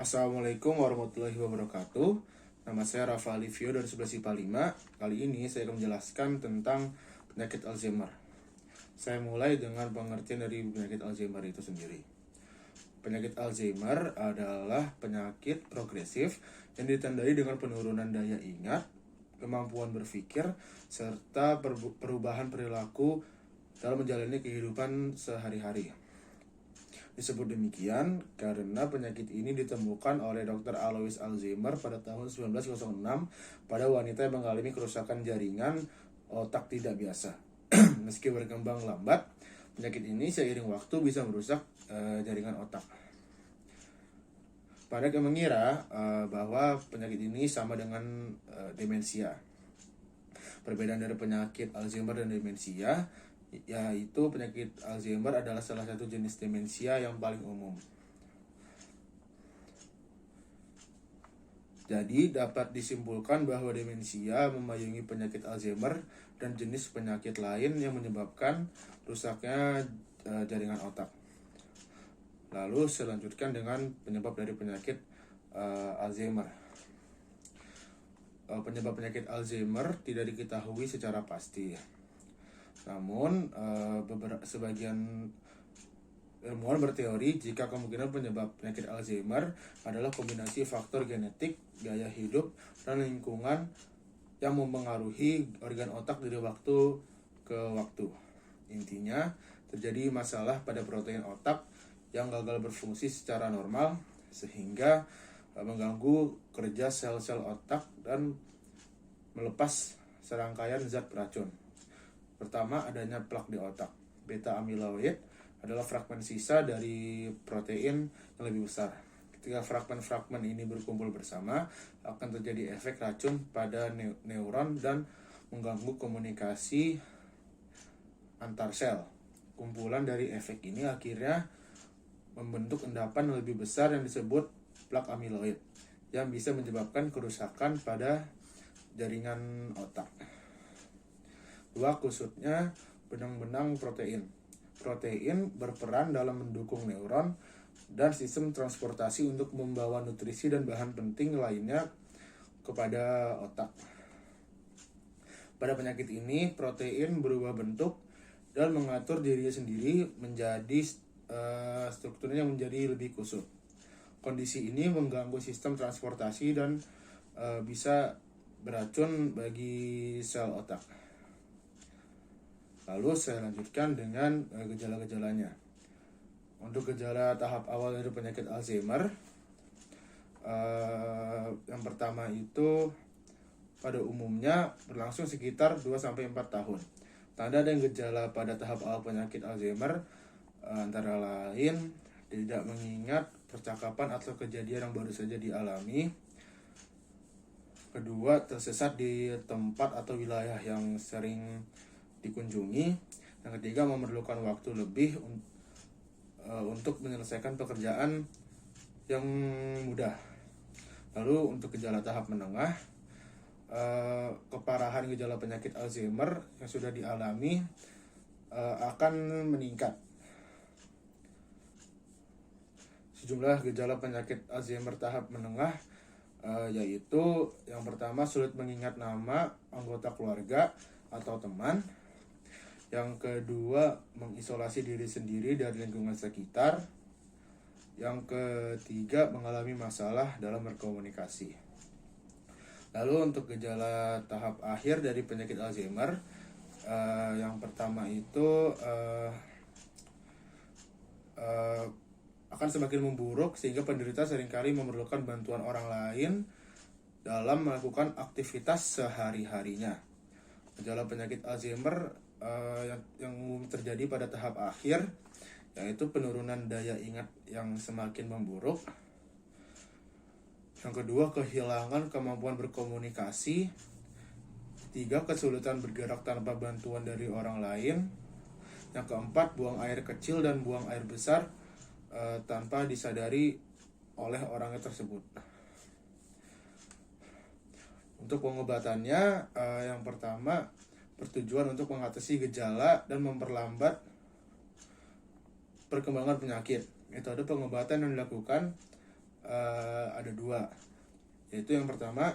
Assalamualaikum warahmatullahi wabarakatuh. Nama saya Rafa Alivio dari 11 IPA 5. Kali ini saya akan menjelaskan tentang penyakit Alzheimer. Saya mulai dengan pengertian dari penyakit Alzheimer itu sendiri. Penyakit Alzheimer adalah penyakit progresif yang ditandai dengan penurunan daya ingat, kemampuan berpikir, serta perubahan perilaku dalam menjalani kehidupan sehari-hari. Disebut demikian karena penyakit ini ditemukan oleh Dr. Alois Alzheimer pada tahun 1906 pada wanita yang mengalami kerusakan jaringan otak tidak biasa. Meski berkembang lambat, penyakit ini seiring waktu bisa merusak jaringan otak. Banyak yang mengira bahwa penyakit ini sama dengan demensia. Perbedaan dari penyakit Alzheimer dan demensia yaitu penyakit Alzheimer adalah salah satu jenis demensia yang paling umum. Jadi dapat disimpulkan bahwa demensia memayungi penyakit Alzheimer dan jenis penyakit lain yang menyebabkan rusaknya jaringan otak. Lalu selanjutkan dengan penyebab dari penyakit Alzheimer. Penyebab penyakit Alzheimer tidak diketahui secara pasti. Namun, sebagian ilmuwan berteori jika kemungkinan penyebab penyakit Alzheimer adalah kombinasi faktor genetik, gaya hidup, dan lingkungan yang mempengaruhi organ otak dari waktu ke waktu. Intinya, terjadi masalah pada protein otak yang gagal berfungsi secara normal sehingga mengganggu kerja sel-sel otak dan melepas serangkaian zat beracun. Pertama, adanya plak di otak. Beta amiloid adalah fragmen sisa dari protein yang lebih besar. Ketika fragmen-fragmen ini berkumpul bersama, akan terjadi efek racun pada neuron dan mengganggu komunikasi antar sel. Kumpulan dari efek ini akhirnya membentuk endapan yang lebih besar yang disebut plak amiloid, yang bisa menyebabkan kerusakan pada jaringan otak. Dua, kusutnya benang-benang protein. Protein berperan dalam mendukung neuron dan sistem transportasi untuk membawa nutrisi dan bahan penting lainnya kepada otak. Pada penyakit ini, protein berubah bentuk dan mengatur dirinya sendiri menjadi strukturnya menjadi lebih kusut. Kondisi ini mengganggu sistem transportasi dan bisa beracun bagi sel otak. Lalu saya lanjutkan dengan gejala-gejalanya. Untuk gejala tahap awal dari penyakit Alzheimer, yang pertama itu pada umumnya berlangsung sekitar 2-4 tahun. Tanda dan gejala pada tahap awal penyakit Alzheimer antara lain tidak mengingat percakapan atau kejadian yang baru saja dialami. Kedua, tersesat di tempat atau wilayah yang sering dikunjungi. Yang ketiga, memerlukan waktu lebih untuk menyelesaikan pekerjaan yang mudah. Lalu untuk gejala tahap menengah, keparahan gejala penyakit Alzheimer yang sudah dialami akan meningkat. Sejumlah gejala penyakit Alzheimer tahap menengah yaitu yang pertama, sulit mengingat nama anggota keluarga atau teman. Yang kedua, mengisolasi diri sendiri dari lingkungan sekitar. Yang ketiga, mengalami masalah dalam berkomunikasi. Lalu untuk gejala tahap akhir dari penyakit Alzheimer, yang pertama itu akan semakin memburuk sehingga penderita seringkali memerlukan bantuan orang lain dalam melakukan aktivitas sehari-harinya. Gejala penyakit Alzheimer yang umum terjadi pada tahap akhir yaitu penurunan daya ingat yang semakin memburuk. Yang kedua, kehilangan kemampuan berkomunikasi. Tiga, kesulitan bergerak tanpa bantuan dari orang lain. Yang keempat, buang air kecil dan buang air besar tanpa disadari oleh orangnya tersebut. Untuk pengobatannya, yang pertama, bertujuan untuk mengatasi gejala dan memperlambat perkembangan penyakit. Metode pengobatan yang dilakukan ada dua, yaitu yang pertama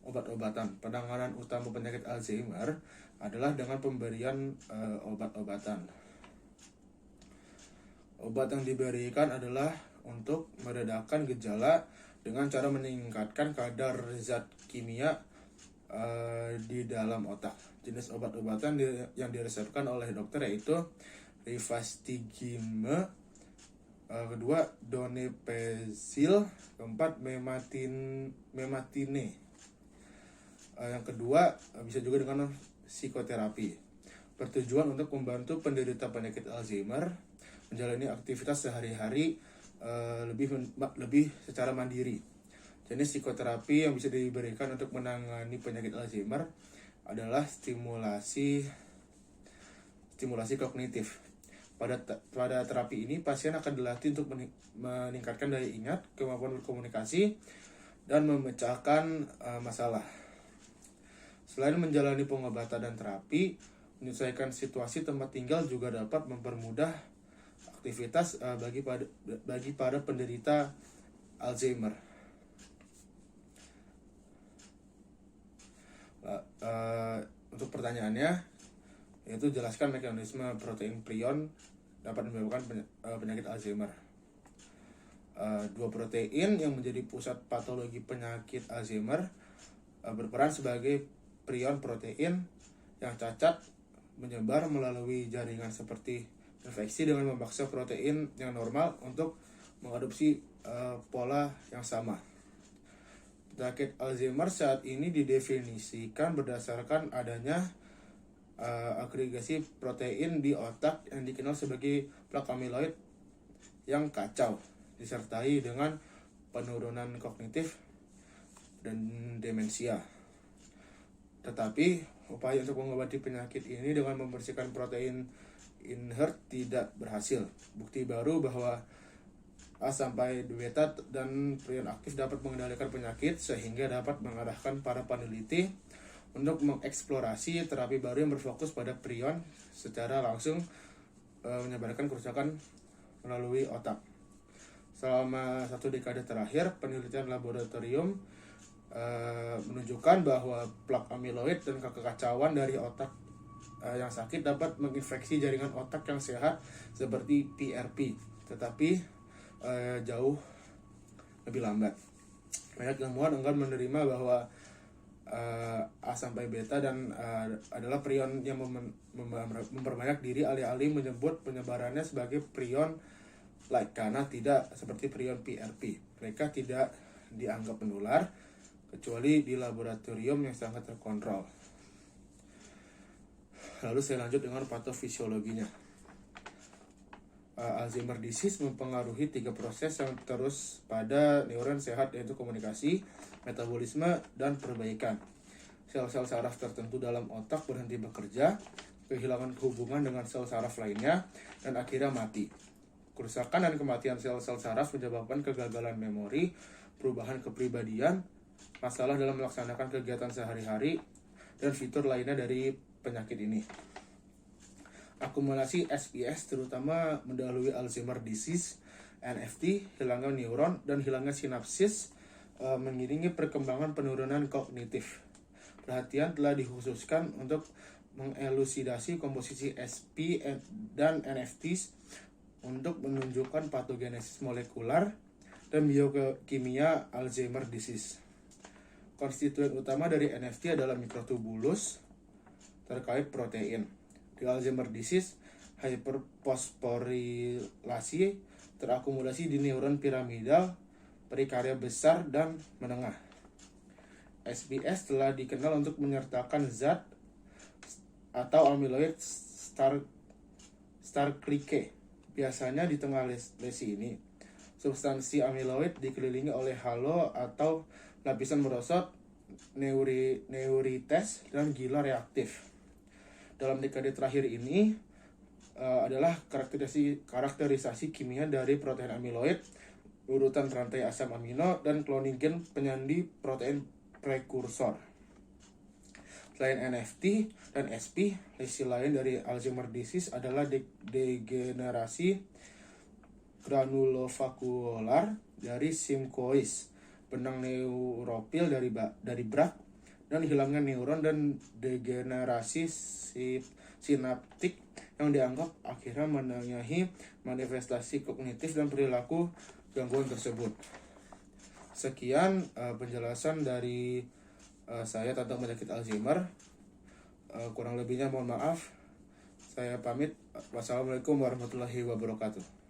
obat-obatan. Penanganan utama penyakit Alzheimer adalah dengan pemberian obat-obatan. Obat yang diberikan adalah untuk meredakan gejala dengan cara meningkatkan kadar zat kimia di dalam otak. Jenis obat-obatan yang diresepkan oleh dokter yaitu rivastigime, kedua donepezil, keempat mematine. Yang kedua bisa juga dengan psikoterapi, bertujuan untuk membantu penderita penyakit Alzheimer menjalani aktivitas sehari-hari lebih secara mandiri. Jenis psikoterapi yang bisa diberikan untuk menangani penyakit Alzheimer adalah stimulasi kognitif. Pada terapi ini, pasien akan dilatih untuk meningkatkan daya ingat, kemampuan berkomunikasi, dan memecahkan masalah. Selain menjalani pengobatan dan terapi, menyesuaikan situasi tempat tinggal juga dapat mempermudah aktivitas bagi para penderita Alzheimer. Untuk pertanyaannya, yaitu jelaskan mekanisme protein prion dapat menyebabkan penyakit Alzheimer. Dua protein yang menjadi pusat patologi penyakit Alzheimer berperan sebagai prion protein yang cacat menyebar melalui jaringan seperti infeksi dengan memaksa protein yang normal untuk mengadopsi pola yang sama. Penyakit Alzheimer saat ini didefinisikan berdasarkan adanya agregasi protein di otak yang dikenal sebagai plak amiloid yang kacau, disertai dengan penurunan kognitif dan demensia. Tetapi upaya untuk mengobati penyakit ini dengan membersihkan protein inhert tidak berhasil. Bukti baru bahwa A sampai beta dan prion aktif dapat mengendalikan penyakit, sehingga dapat mengarahkan para peneliti untuk mengeksplorasi terapi baru yang berfokus pada prion secara langsung menyebarkan kerusakan melalui otak. Selama 1 dekade terakhir, penelitian laboratorium menunjukkan bahwa plak amiloid dan kekacauan dari otak yang sakit dapat menginfeksi jaringan otak yang sehat seperti PRP, tetapi jauh lebih lambat. Banyak ilmuwan enggan menerima bahwa A sampai beta dan adalah prion yang memperbanyak diri, alih-alih menyebut penyebarannya sebagai prion like, karena tidak seperti prion PRP. Mereka tidak dianggap menular kecuali di laboratorium yang sangat terkontrol. Lalu saya lanjut dengan patofisiologinya. Alzheimer disease mempengaruhi 3 proses yang terus pada neuron sehat, yaitu komunikasi, metabolisme, dan perbaikan. Sel-sel saraf tertentu dalam otak berhenti bekerja, kehilangan hubungan dengan sel saraf lainnya, dan akhirnya mati. Kerusakan dan kematian sel-sel saraf menyebabkan kegagalan memori, perubahan kepribadian, masalah dalam melaksanakan kegiatan sehari-hari, dan fitur lainnya dari penyakit ini. Akumulasi SPS terutama mendahului Alzheimer disease, NFT, hilangnya neuron, dan hilangnya sinapsis mengiringi perkembangan penurunan kognitif. Perhatian telah dikhususkan untuk mengelusidasi komposisi SP dan NFTs untuk menunjukkan patogenesis molekular dan biokimia Alzheimer disease. Konstituen utama dari NFT adalah mikrotubulus terkait protein. Di Alzheimer disease, hyperfosforilasi terakumulasi di neuron piramidal, perikarya besar dan menengah. SPS telah dikenal untuk menyertakan zat atau amyloid sarclike. Biasanya di tengah lesi ini, substansi amyloid dikelilingi oleh halo atau lapisan merosot, neurites, dan gila reaktif. Dalam dekade terakhir ini adalah karakterisasi kimia dari protein amyloid, urutan rantai asam amino, dan cloning gen penyandi protein prekursor. Selain NFT dan SP, lesi lain dari Alzheimer disease adalah degenerasi granulovakular dari Simcoe, benang neuropil dari Bragg, dan hilangnya neuron dan degenerasi sinaptik yang dianggap akhirnya menengahi manifestasi kognitif dan perilaku gangguan tersebut. Sekian penjelasan dari saya tentang penyakit Alzheimer. Kurang lebihnya mohon maaf. Saya pamit. Wassalamualaikum warahmatullahi wabarakatuh.